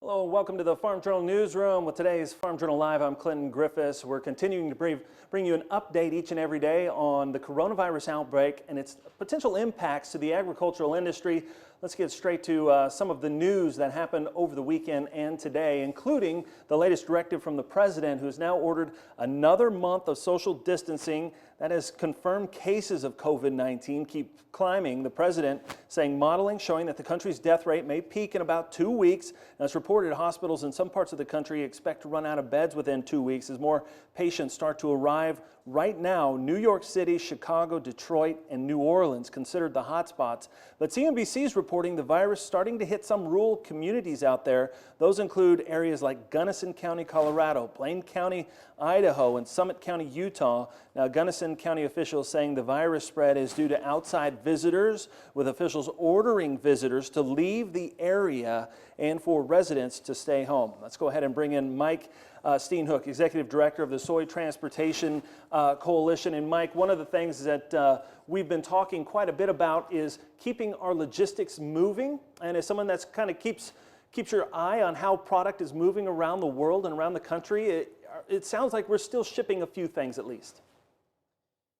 Hello, welcome to the Farm Journal Newsroom. With today's Farm Journal Live, I'm Clinton Griffiths. We're continuing to bring you an update each and every day on the coronavirus outbreak and its potential impacts to the agricultural industry. Let's get straight to some of the news that happened over the weekend and today, including the latest directive from the president, who has now ordered another month of social distancing. That has confirmed cases of COVID-19 keep climbing. The president saying modeling showing that the country's death rate may peak in about 2 weeks. Now, it's reported hospitals in some parts of the country expect to run out of beds within 2 weeks as more patients start to arrive. Right now, New York City, Chicago, Detroit, and New Orleans considered the hotspots. But CNBC is reporting the virus starting to hit some rural communities out there. Those include areas like Gunnison County, Colorado, Blaine County, Idaho, and Summit County, Utah. Now, Gunnison County officials saying the virus spread is due to outside visitors, with officials ordering visitors to leave the area and for residents to stay home. Let's go ahead and bring in Mike Steenhoek, Executive Director of the Soy Transportation Coalition. And Mike, one of the things that we've been talking quite a bit about is keeping our logistics moving. And as someone that's kind of keeps your eye on how product is moving around the world and around the country, it sounds like we're still shipping a few things at least.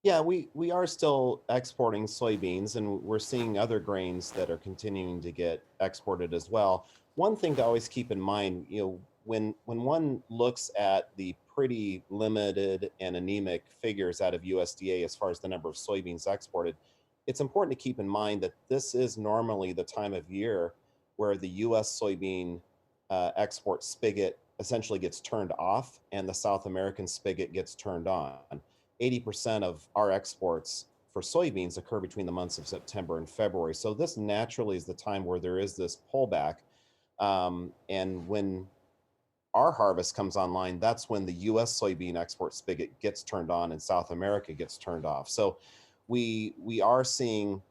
Yeah, we are still exporting soybeans, and we're seeing other grains that are continuing to get exported as well. One thing to always keep in mind, when one looks at the pretty limited and anemic figures out of USDA as far as the number of soybeans exported, it's important to keep in mind that this is normally the time of year where the U.S. soybean export spigot essentially gets turned off and the South American spigot gets turned on. 80% of our exports for soybeans occur between the months of September and February. So this naturally is the time where there is this pullback. And when our harvest comes online, that's when the U.S. soybean export spigot gets turned on and South America gets turned off. So we are seeing,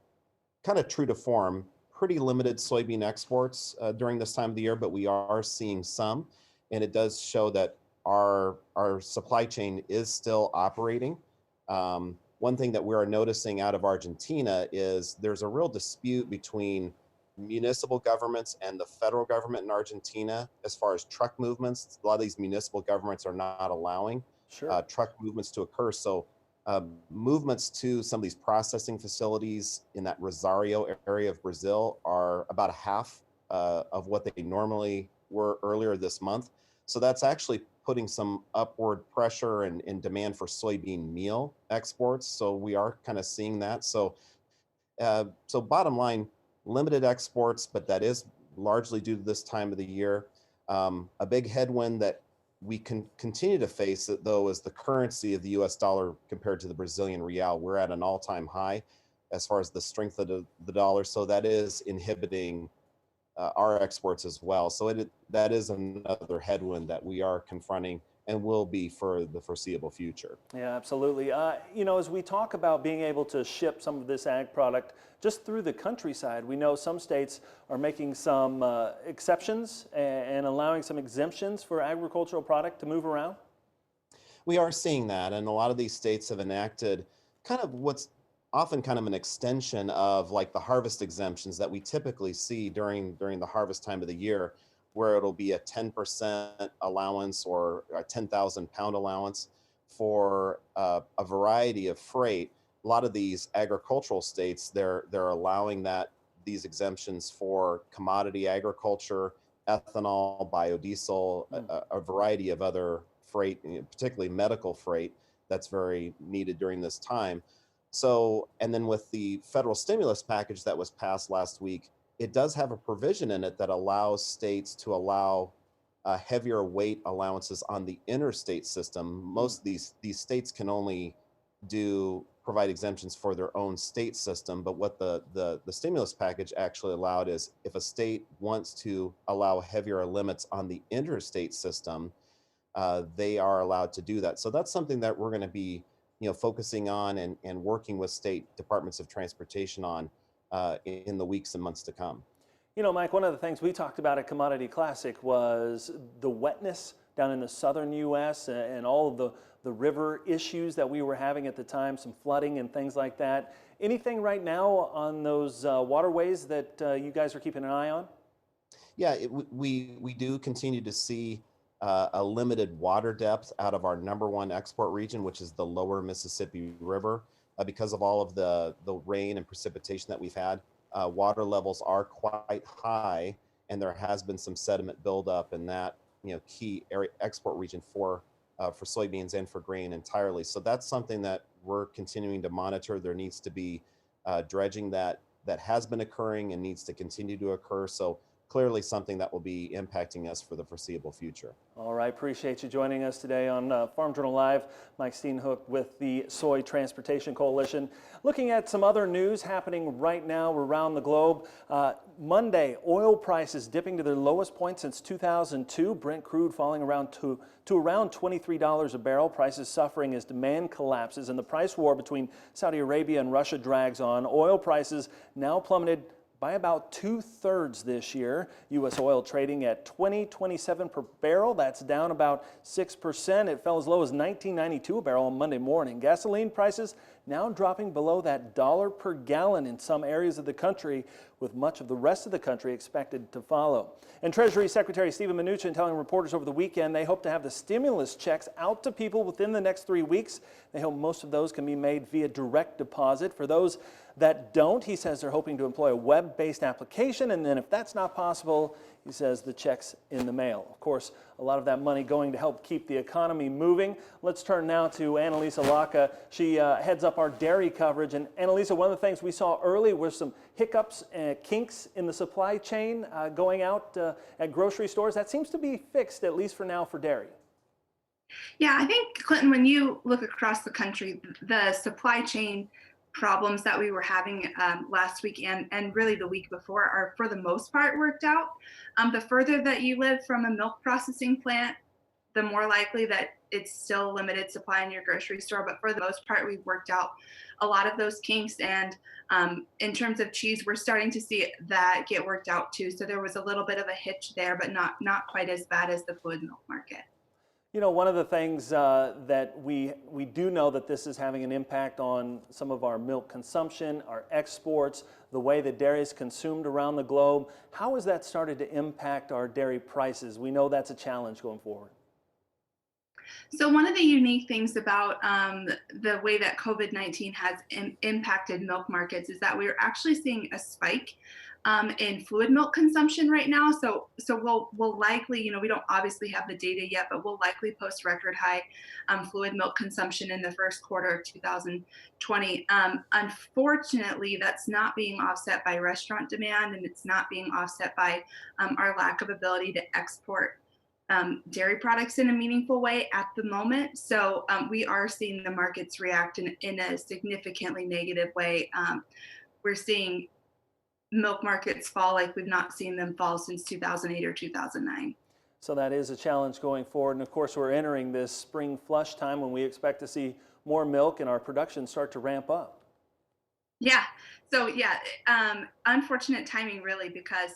kind of true to form, pretty limited soybean exports during this time of the year, but we are seeing some, and it does show that our supply chain is still operating. One thing that we're noticing out of Argentina is there's a real dispute between municipal governments and the federal government in Argentina as far as truck movements. A lot of these municipal governments are not allowing truck movements to occur. So movements to some of these processing facilities in that Rosario area of Brazil are about a half of what they normally were earlier this month. So that's actually putting some upward pressure and demand for soybean meal exports. So we are kind of seeing that. So bottom line, limited exports, but that is largely due to this time of the year. A big headwind that we can continue to face, though, is the currency of the US dollar compared to the Brazilian real. We're at an all-time high as far as the strength of the dollar. So that is inhibiting our exports as well. So that is another headwind that we are confronting and will be for the foreseeable future. Yeah, absolutely. As we talk about being able to ship some of this ag product just through the countryside, we know some states are making some exceptions and allowing some exemptions for agricultural product to move around. We are seeing that, and a lot of these states have enacted kind of what's often kind of an extension of like the harvest exemptions that we typically see during the harvest time of the year, where it'll be a 10% allowance or a 10,000 pound allowance for a variety of freight. A lot of these agricultural states, they're allowing these exemptions for commodity agriculture, ethanol, biodiesel, a variety of other freight, particularly medical freight that's very needed during this time. So, and then with the federal stimulus package that was passed last week, it does have a provision in it that allows states to allow heavier weight allowances on the interstate system. Most of these states can only provide exemptions for their own state system, but what the stimulus package actually allowed is if a state wants to allow heavier limits on the interstate system, they are allowed to do that. So that's something that we're going to be focusing on and working with state departments of transportation on in the weeks and months to come. Mike, one of the things we talked about at Commodity Classic was the wetness down in the southern U.S. and all of the river issues that we were having at the time, some flooding and things like that. Anything right now on those waterways that you guys are keeping an eye on? Yeah, we do continue to see a limited water depth out of our number one export region, which is the lower Mississippi River, because of all of the rain and precipitation that we've had. Water levels are quite high, and there has been some sediment buildup in that key area export region for soybeans and for grain entirely. So that's something that we're continuing to monitor. There needs to be dredging that has been occurring and needs to continue to occur. So clearly something that will be impacting us for the foreseeable future. All right, appreciate you joining us today on Farm Journal Live. Mike Steenhoek with the Soy Transportation Coalition. Looking at some other news happening right now around the globe. Monday, oil prices dipping to their lowest point since 2002. Brent crude falling around to around $23 a barrel. Prices suffering as demand collapses, and the price war between Saudi Arabia and Russia drags on. Oil prices now plummeted by about 2/3 this year. U.S. oil trading at $20.27 per barrel. That's down about 6%. It fell as low as $19.92 a barrel on Monday morning. Gasoline prices now dropping below that dollar per gallon in some areas of the country, with much of the rest of the country expected to follow. And Treasury Secretary Steven Mnuchin telling reporters over the weekend they hope to have the stimulus checks out to people within the next 3 weeks. They hope most of those can be made via direct deposit. For those that don't, he says they're hoping to employ a web-based application, and then if that's not possible, he says the check's in the mail. Of course, a lot of that money going to help keep the economy moving. Let's turn now to Annalisa Laka. She heads up our dairy coverage. And Annalisa, one of the things we saw early were some hiccups and kinks in the supply chain going out at grocery stores. That seems to be fixed, at least for now, for dairy. Yeah, I think, Clinton, when you look across the country, the supply chain problems that we were having last week and really the week before are for the most part worked out. The further that you live from a milk processing plant, the more likely that it's still limited supply in your grocery store. But for the most part, we've worked out a lot of those kinks. And in terms of cheese, we're starting to see that get worked out too. So there was a little bit of a hitch there, but not quite as bad as the fluid milk market. You know, one of the things that we do know that this is having an impact on some of our milk consumption, our exports, the way that dairy is consumed around the globe. How has that started to impact our dairy prices? We know that's a challenge going forward. So one of the unique things about the way that COVID-19 has impacted milk markets is that we're actually seeing a spike in fluid milk consumption right now. So we'll likely, we don't obviously have the data yet, but we'll likely post record high fluid milk consumption in the first quarter of 2020. Unfortunately, that's not being offset by restaurant demand, and it's not being offset by our lack of ability to export dairy products in a meaningful way at the moment. So we are seeing the markets react in a significantly negative way. We're seeing milk markets fall like we've not seen them fall since 2008 or 2009. So that is a challenge going forward. And of course, we're entering this spring flush time when we expect to see more milk and our production start to ramp up. Yeah. So yeah, unfortunate timing really, because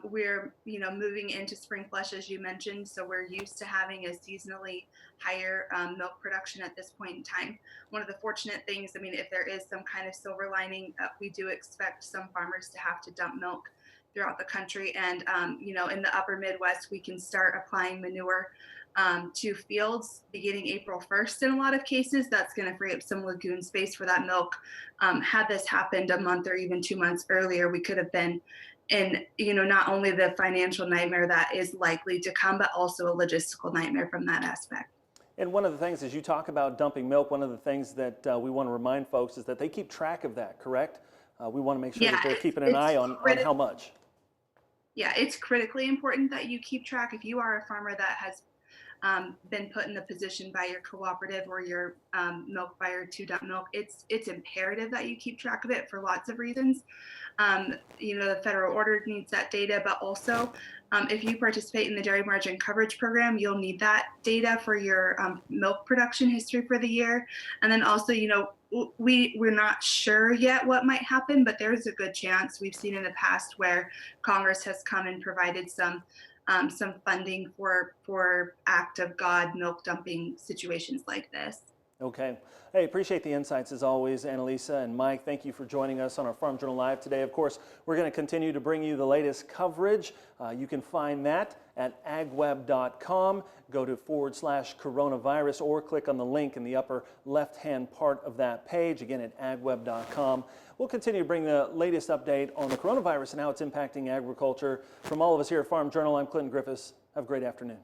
we're moving into spring flush, as you mentioned, so we're used to having a seasonally higher milk production at this point in time. One of the fortunate things, if there is some kind of silver lining, we do expect some farmers to have to dump milk throughout the country, and in the upper Midwest, we can start applying manure to fields beginning April 1st. In a lot of cases, that's going to free up some lagoon space for that milk. Had this happened a month or even 2 months earlier, we could have been in not only the financial nightmare that is likely to come, but also a logistical nightmare from that aspect. And one of the things, as you talk about dumping milk, one of the things that we want to remind folks is that they keep track of that, correct? We want to make sure that they're keeping an eye on how much. Yeah, it's critically important that you keep track. If you are a farmer that has been put in the position by your cooperative or your milk buyer to dump milk, it's imperative that you keep track of it for lots of reasons. The federal order needs that data, but also if you participate in the dairy margin coverage program, you'll need that data for your milk production history for the year. And then also, we're not sure yet what might happen, but there's a good chance. We've seen in the past where Congress has come and provided some funding for act of God milk dumping situations like this. Okay. Hey, appreciate the insights as always, Annalisa and Mike. Thank you for joining us on our Farm Journal Live today. Of course, we're going to continue to bring you the latest coverage. You can find that at agweb.com. Go to /coronavirus or click on the link in the upper left-hand part of that page. Again, at agweb.com. We'll continue to bring the latest update on the coronavirus and how it's impacting agriculture. From all of us here at Farm Journal, I'm Clinton Griffiths. Have a great afternoon.